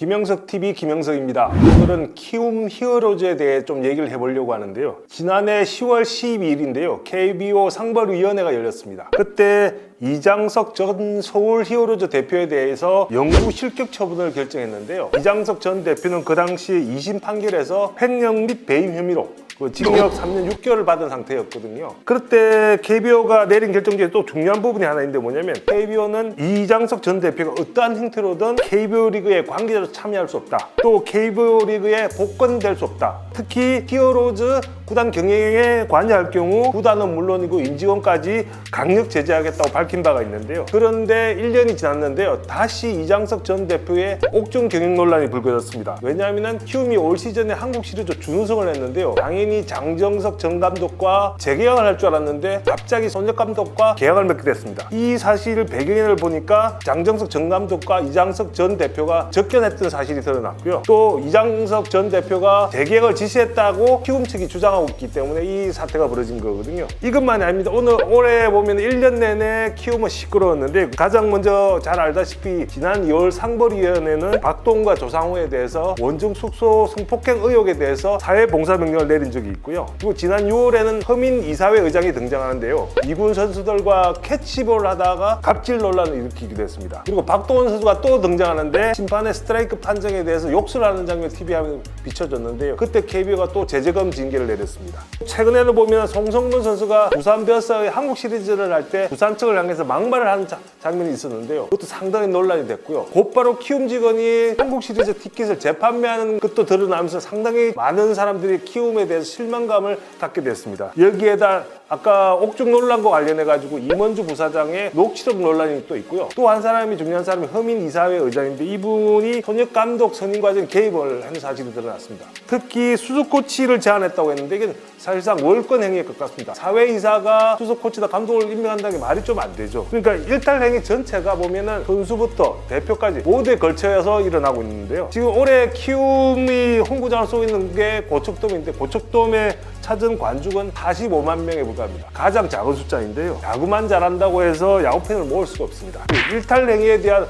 김영석 TV 김영석입니다. 오늘은 키움 히어로즈에 대해 좀 얘기를 해보려고 하는데요. 지난해 10월 12일인데요. KBO 상벌위원회가 열렸습니다. 그때 이장석 전 서울 히어로즈 대표에 대해서 영구 실격 처분을 결정했는데요. 이장석 전 대표는 그 당시 2심 판결에서 횡령 및 배임 혐의로 징역 3년 6개월을 받은 상태였거든요. 그때 KBO가 내린 결정 중에 또 중요한 부분이 하나 있는데 뭐냐면 KBO는 이장석 전 대표가 어떠한 형태로든 KBO 리그에 관계자로 참여할 수 없다. 또 KBO 리그에 복권될 수 없다. 특히 히어로즈 구단 경영에 관여할 경우 구단은 물론이고 임직원까지 강력 제재하겠다고 밝힌 바가 있는데요. 그런데 1년이 지났는데요. 다시 이장석 전 대표의 옥중 경영 논란이 불거졌습니다. 왜냐하면 키움이 올 시즌에 한국 시리즈 준우승을 했는데요. 당연히 장정석 전 감독과 재계약을 할 줄 알았는데 갑자기 손혁 감독과 계약을 맺게 됐습니다. 이 사실을 배경을 보니까 장정석 전 감독과 이장석 전 대표가 접견했던 사실이 드러났고요. 또 이장석 전 대표가 재계약을 지시했다고 키움 측이 주장하고 있기 때문에 이 사태가 벌어진 거거든요. 이것만이 아닙니다. 올해 보면 1년 내내 키움은 시끄러웠는데 가장 먼저 잘 알다시피 지난 2월 상벌위원회는 박동과 조상우에 대해서 원정 숙소 성폭행 의혹에 대해서 사회봉사명령을 내린 적이 있고요. 그리고 지난 6월에는 허민 이사회 의장이 등장하는데요. 2군 선수들과 캐치볼을 하다가 갑질 논란을 일으키기도 했습니다. 그리고 박동원 선수가 또 등장하는데 심판의 스트라이크 판정에 대해서 욕설 하는 장면이 TV화면에 비춰졌는데요. 그때 KBO가 또 제재검 징계를 내렸습니다. 최근에는 보면 송성문 선수가 두산 베어스의 한국 시리즈를 할 때 두산 측을 향해서 막말을 하는 장면이 있었는데요. 그것도 상당히 논란이 됐고요. 곧바로 키움 직원이 한국 시리즈 티켓을 재판매하는 것도 드러나면서 상당히 많은 사람들이 키움에 대해서 실망감을 갖게 됐습니다. 여기에다 아까 옥중 논란과 관련해가지고 임원주 부사장의 녹취록 논란이 또 있고요. 또 한 사람이 중요한 사람이 허민 이사회 의장인데 이분이 손혁 감독 선임 과정에 개입을 한 사실이 드러났습니다. 특히 수석 코치를 제안했다고 했는데 이게 사실상 월권 행위에 가깝습니다. 사회이사가 수석 코치나 감독을 임명한다는 게 말이 좀 안 되죠. 그러니까 일탈 행위 전체가 보면은 선수부터 대표까지 모두에 걸쳐서 일어나고 있는데요. 지금 올해 키움이 홈구장을 쏘고 있는 게 고척돔인데 고척돔에 찾은 관중은 45만 명에 불과합니다. 가장 작은 숫자인데요. 야구만 잘한다고 해서 야구팬을 모을 수가 없습니다. 일탈 행위에 대한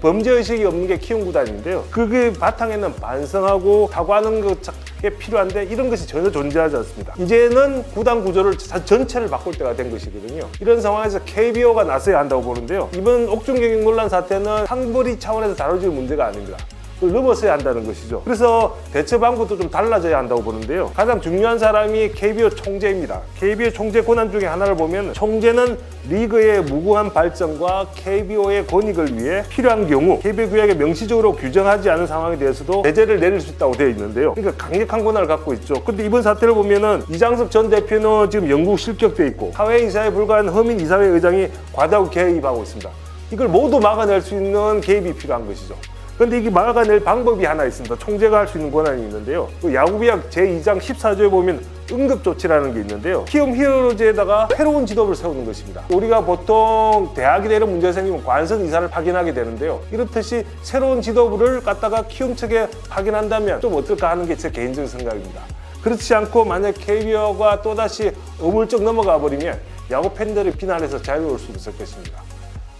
범죄의식이 없는 게 키움 구단인데요. 그게 바탕에는 반성하고 사과하는 것에 필요한데 이런 것이 전혀 존재하지 않습니다. 이제는 구단 구조를 전체를 바꿀 때가 된 것이거든요. 이런 상황에서 KBO가 나서야 한다고 보는데요. 이번 옥중 경영 논란 사태는 상벌위 차원에서 다뤄질 문제가 아닙니다. 그걸 넘어서야 한다는 것이죠. 그래서 대처 방법도 좀 달라져야 한다고 보는데요. 가장 중요한 사람이 KBO 총재입니다. KBO 총재 권한 중에 하나를 보면 총재는 리그의 무궁한 발전과 KBO의 권익을 위해 필요한 경우 KBO 규약에 명시적으로 규정하지 않은 상황에 대해서도 제재를 내릴 수 있다고 되어 있는데요. 그러니까 강력한 권한을 갖고 있죠. 근데 이번 사태를 보면은 이장석 전 대표는 지금 영구 실격돼 있고 사회이사에 불과한 허민 이사회 의장이 과다하게 개입하고 있습니다. 이걸 모두 막아낼 수 있는 개입이 필요한 것이죠. 그런데 이게 막아낼 방법이 하나 있습니다. 총재가 할 수 있는 권한이 있는데요. 야구비약 제2장 14조에 보면 응급조치라는 게 있는데요. 키움 히어로즈에다가 새로운 지도부를 세우는 것입니다. 우리가 보통 대학이 되는 문제가 생기면 관선 이사를 파견하게 되는데요. 이렇듯이 새로운 지도부를 갖다가 키움 측에 파견한다면 좀 어떨까 하는 게 제 개인적인 생각입니다. 그렇지 않고 만약 KBO가 또다시 어물쩍 넘어가 버리면 야구 팬들의 비난에서 자유로울 수 있을 것입니다.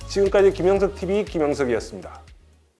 지금까지 김영석 TV 김영석이었습니다.